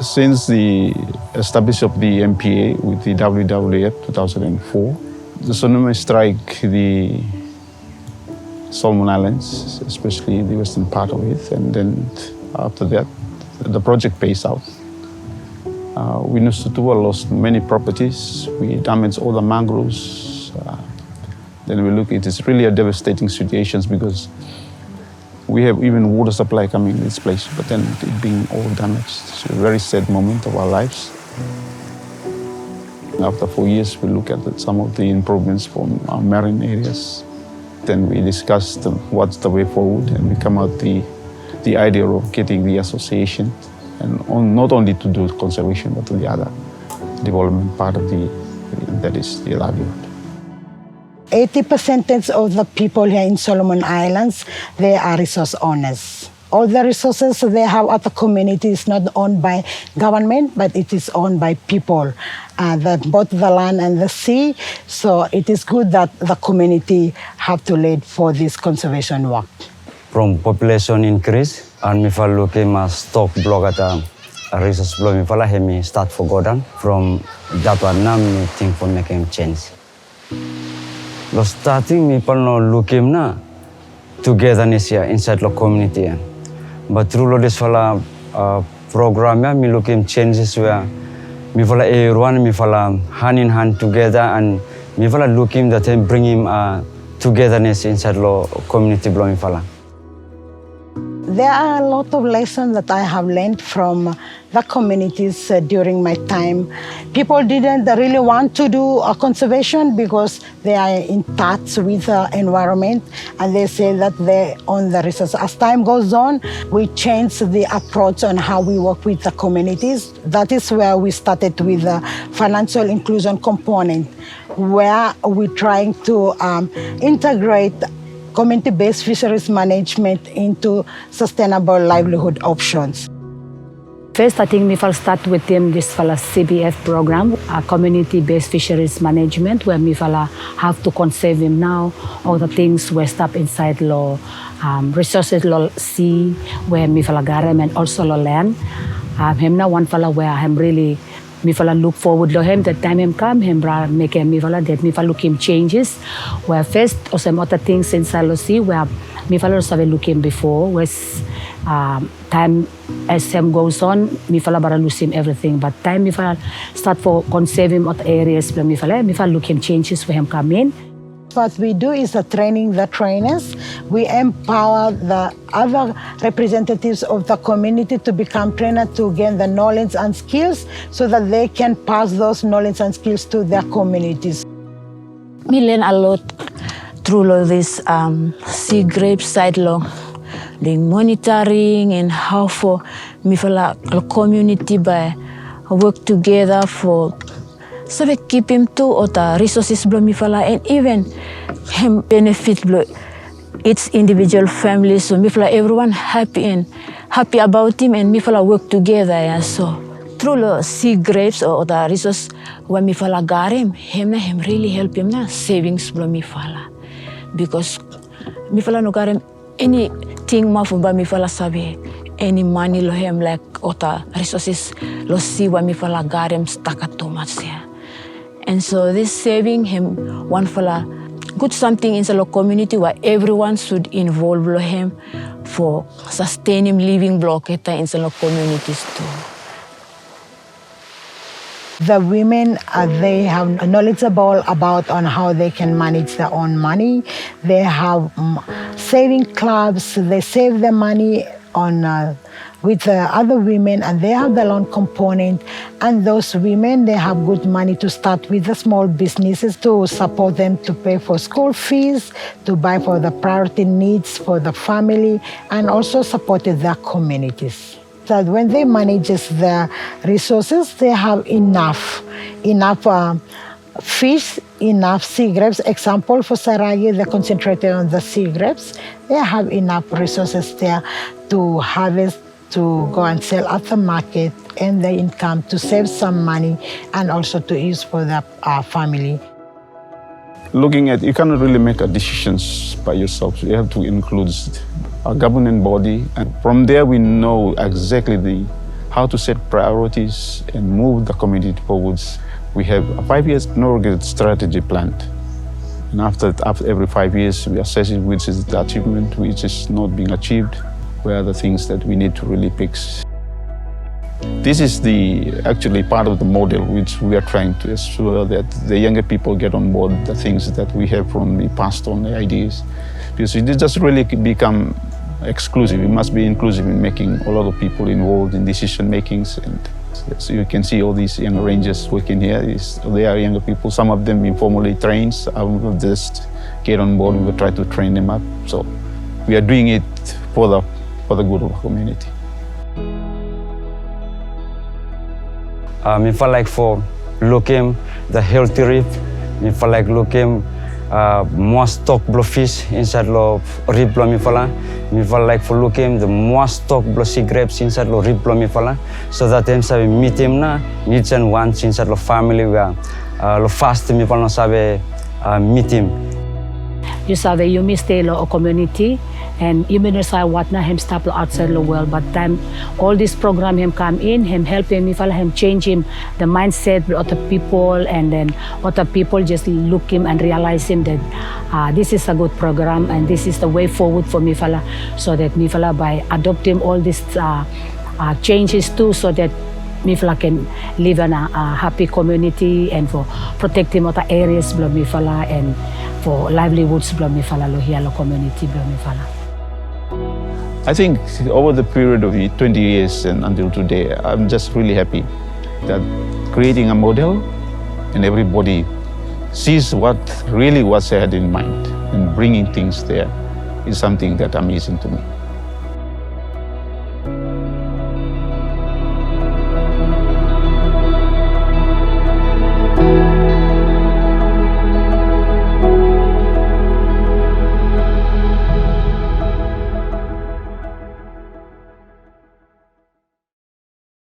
Since the establishment of the MPA with the WWF 2004, the tsunami strike the Solomon Islands, especially the western part of it, and then after that, the project pays out. We Nusa Tuva lost many properties. We damaged all the mangroves. Then we look, it is really a devastating situation because we have even water supply coming in this place, but then it being all damaged. It's a very sad moment of our lives. After 4 years, we look at some of the improvements from our marine areas. Then we discussed what's the way forward, and we come out the idea of getting the association, and not only to do conservation, but to the other development part of that is the livelihood. 80% of the people here in Solomon Islands, they are resource owners. All the resources they have at the community is not owned by government, but it is owned by people, both the land and the sea. So it is good that the community have to lead for this conservation work. From population increase, and me fall look my stock block at a resource block, me fall me start for Gordon. From that one, now me think for making change. Lo starting me fall no look him na togetherness here inside the community. But through this fall program, me look him changes where me fall everyone me fall hand in hand together, and me fall look him that bring him togetherness inside the community block me fall. There are a lot of lessons that I have learned from the communities during my time. People didn't really want to do conservation because they are in touch with the environment, and they say that they own the resources. As time goes on, we change the approach on how we work with the communities. That is where we started with the financial inclusion component, where we're trying to integrate community-based fisheries management into sustainable livelihood options. First, I think we will start with them this CBF program, a community-based fisheries management, where we will have to conserve them now. All the things we stop inside law, resources law sea, where we will garem and also law land. Him now one fella where I'm really me fala look forward to him. That time him come, him make him me fala that me fala look him changes. Where first or some other things in Salosi where me fala also look him before. Was time as time goes on, me fala bara lose him everything. But time me fala start for conserve him other areas. Me fala look him changes where him come in. What we do is training the trainers. We empower the other representatives of the community to become trainers to gain the knowledge and skills so that they can pass those knowledge and skills to their communities. We learn a lot through this sea grape side law, the monitoring and how for me for a community by work together for so we keep him to other resources blow me fala and even him benefit blow its individual family, so me fala everyone happy about him and me fala work together. Yeah. So through the sea grapes or the resource when me fala got him really help him na savings blow me fala, because me fala no got him anything ma fumba me fala sabi any money lo him like other resources lo see when me fala got him stuck at too much. Yeah. And so this saving him one fella good something in the community where everyone should involve him for sustaining living block in the communities too. The women, they have knowledgeable about on how they can manage their own money. They have saving clubs. They save their money on with other women, and they have the loan component. And those women, they have good money to start with the small businesses to support them to pay for school fees, to buy for the priority needs for the family, and also supported their communities. That when they manage their resources, they have enough fish, enough sea grapes. Example for Sairagi, they concentrated on the sea grapes. They have enough resources there to harvest, to go and sell at the market, and the income to save some money and also to use for their family. Looking at, you cannot really make decisions by yourself. You have to include a governing body, and from there we know exactly how to set priorities and move the community forwards. We have a 5-year no-regret strategy planned. And after every 5 years, we assess it, which is the achievement, which is not being achieved, where are the things that we need to really fix. This is actually part of the model which we are trying to ensure that the younger people get on board the things that we have from the past on the ideas. Because it just really become exclusive. It must be inclusive in making a lot of people involved in decision makings. And so you can see all these young rangers working here. They are younger people. Some of them informally trained. Some will just get on board. We will try to train them up. So we are doing it for the good of our community. Me feel like for looking the healthy reef, me feel like looking more stock blow fish inside the reef blow me feel like for looking the more stock blow sea grapes inside the reef blow me so that them sabe meet him na needs and wants inside the family where the fast me feel no sabe meet him. You sabe you miss the community and you may not say what na him stop outside the world, but time all this program him come in, him help him, him change him the mindset of the people, and then other people just look him and realize him that this is a good program and this is the way forward for Mifala, so that Mifala by adopting all these changes too, so that Mifala can live in a happy community and for protecting other areas of Mifala and for livelihoods of Mifala Lohialo community of Mifala. I think over the period of 20 years and until today, I'm just really happy that creating a model and everybody sees what's ahead in mind and bringing things there is something that's amazing to me.